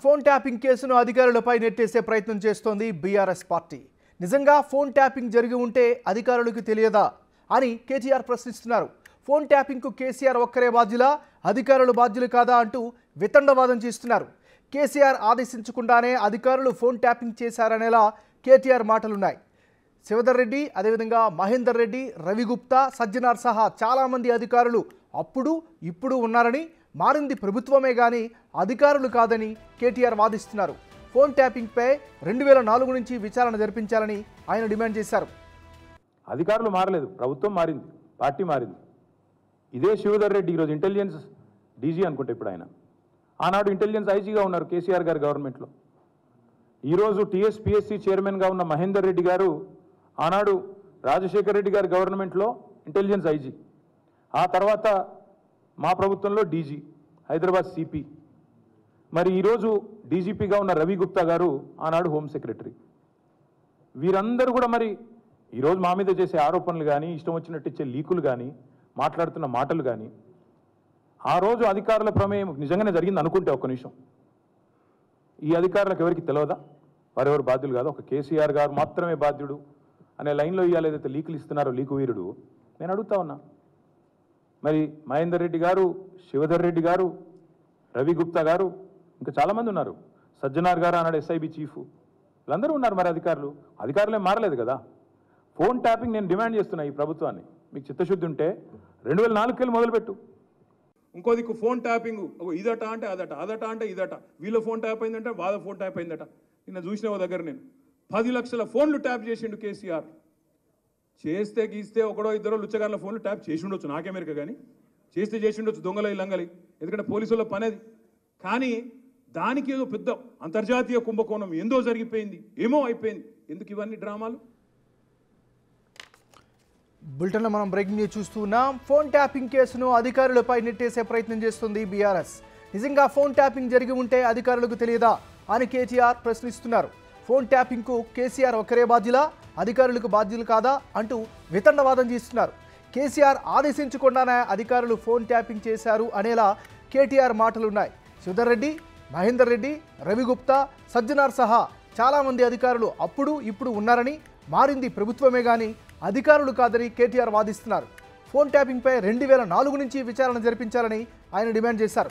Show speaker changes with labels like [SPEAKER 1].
[SPEAKER 1] Phone tapping కేసును అధికారులపై నెట్టేసే ప్రయత్నం చేస్తోంది బీఆర్ఎస్ పార్టీ. నిజంగా ఫోన్ ట్యాపింగ్ జరిగి ఉంటే అధికారులకు తెలియదా అని కేటీఆర్ ప్రశ్నిస్తున్నారు. ఫోన్ ట్యాపింగ్కు కేసీఆర్ ఒక్కరే బాధ్యులా, అధికారులు బాధ్యులు కాదా అంటూ వితండవాదం చేస్తున్నారు. కేసీఆర్ ఆదేశించకుండానే అధికారులు ఫోన్ ట్యాపింగ్ చేశారనేలా కేటీఆర్ మాటలున్నాయి. శివధర్ రెడ్డి, అదేవిధంగా మహేందర్ రెడ్డి, రవిగుప్తా, సజ్జనార్ సహా చాలామంది అధికారులు అప్పుడు ఇప్పుడు ఉన్నారని, మారింది ప్రభుత్వమే కానీ అధికారులు కాదని కేటీఆర్ వాదిస్తున్నారు. ఫోన్ ట్యాపింగ్పై 2004 నుంచి విచారణ జరిపించాలని ఆయన డిమాండ్ చేశారు.
[SPEAKER 2] అధికారులు మారలేదు, ప్రభుత్వం మారింది, పార్టీ మారింది. ఇదే శివధర్ రెడ్డి ఈరోజు ఇంటెలిజెన్స్ డీజీ అనుకుంటే ఇప్పుడు ఆయన ఆనాడు ఇంటెలిజెన్స్ ఐజీగా ఉన్నారు కేసీఆర్ గారి గవర్నమెంట్లో. ఈరోజు టీఎస్పీఎస్సీ చైర్మన్గా ఉన్న మహేందర్ రెడ్డి గారు ఆనాడు రాజశేఖర్ రెడ్డి గారి గవర్నమెంట్లో ఇంటెలిజెన్స్ ఐజీ, ఆ తర్వాత మా ప్రభుత్వంలో డీజీ, హైదరాబాద్ సిపి. మరి ఈరోజు డీజీపీగా ఉన్న రవిగుప్తా గారు ఆనాడు హోమ్ సెక్రటరీ. వీరందరూ కూడా మరి ఈరోజు మా మీద చేసే ఆరోపణలు కానీ, ఇష్టం వచ్చినట్టు ఇచ్చే లీకులు కానీ, మాట్లాడుతున్న మాటలు కానీ, ఆ రోజు అధికారుల ప్రమేయం నిజంగానే జరిగింది అనుకుంటే ఒక్క నిమిషం, ఈ అధికారులకు ఎవరికి తెలియదా? వారెవరు బాధ్యులు కాదు, ఒక కేసీఆర్ గారు మాత్రమే బాధ్యుడు అనే లైన్లో ఇవాళ ఏదైతే లీకులు ఇస్తున్నారో లీకు వీరుడు, నేను అడుగుతా ఉన్నా. మరి మహేందర్ రెడ్డి గారు, శివధర్ రెడ్డి గారు, రవిగుప్తా గారు, ఇంకా చాలామంది ఉన్నారు, సజ్జనార్ గారు అన్నాడు ఎస్ఐబి చీఫ్, వీళ్ళందరూ ఉన్నారు. మరి అధికారులే మారలేదు కదా. ఫోన్ ట్యాపింగ్ నేను డిమాండ్ చేస్తున్నా ఈ ప్రభుత్వాన్ని, మీకు చిత్తశుద్ధి ఉంటే 2004 కెళ్ళి మొదలుపెట్టు.
[SPEAKER 3] ఇంకో దిక్కు ఫోన్ ట్యాపింగ్, ఇదట అంటే అదట, అదట అంటే ఇదట, వీళ్ళ ఫోన్ ట్యాప్ అయిందంటే వాళ్ళ ఫోన్ ట్యాప్ అయిందట. నిన్న చూసిన ఓ దగ్గర నేను 10 లక్షల ఫోన్లు ట్యాప్ చేసిండు కేసీఆర్. చేస్తే గీస్తే ఒకడో ఇద్దరో లుచ్చగారుల ఫోన్లు ట్యాప్ చేసి ఉండొచ్చు, నాకెమెరిక కానీ చేసి ఉండొచ్చు, దొంగల లంగలి, ఎందుకంటే పోలీసుల పని అది. కానీ దానికి ఏదో పెద్ద అంతర్జాతీయ కుంభకోణం ఏందో జరిగిపోయింది, ఏమో అయిపోయింది. ఎందుకు ఇవన్నీ డ్రామాలు?
[SPEAKER 1] బులెటిన్లో మనం బ్రేకింగ్ న్యూస్ చూస్తున్నాం. ఫోన్ ట్యాపింగ్ కేసును అధికారులపై నెట్టేసే ప్రయత్నం చేస్తుంది బీఆర్ఎస్. నిజంగా ఫోన్ ట్యాపింగ్ జరిగి ఉంటే అధికారులకు తెలియదా అని కేటీఆర్ ప్రశ్నిస్తున్నారు. ఫోన్ ట్యాపింగ్కు కేసీఆర్ ఒక్కరే బాధ్యులా, అధికారులకు బాధ్యులు కాదా అంటూ వితండవాదం చేస్తున్నారు. కేసీఆర్ ఆదేశించకుండానే అధికారులు ఫోన్ ట్యాపింగ్ చేశారు అనేలా కేటీఆర్ మాటలున్నాయి. శివధర్ రెడ్డి, మహేందర్ రెడ్డి, రవిగుప్తా, సజ్జనార్ సహా చాలామంది అధికారులు అప్పుడు ఇప్పుడు ఉన్నారని, మారింది ప్రభుత్వమే కానీ అధికారులు కాదని కేటీఆర్ వాదిస్తున్నారు. ఫోన్ ట్యాపింగ్పై 2004 నుంచి విచారణ జరిపించాలని ఆయన డిమాండ్ చేశారు.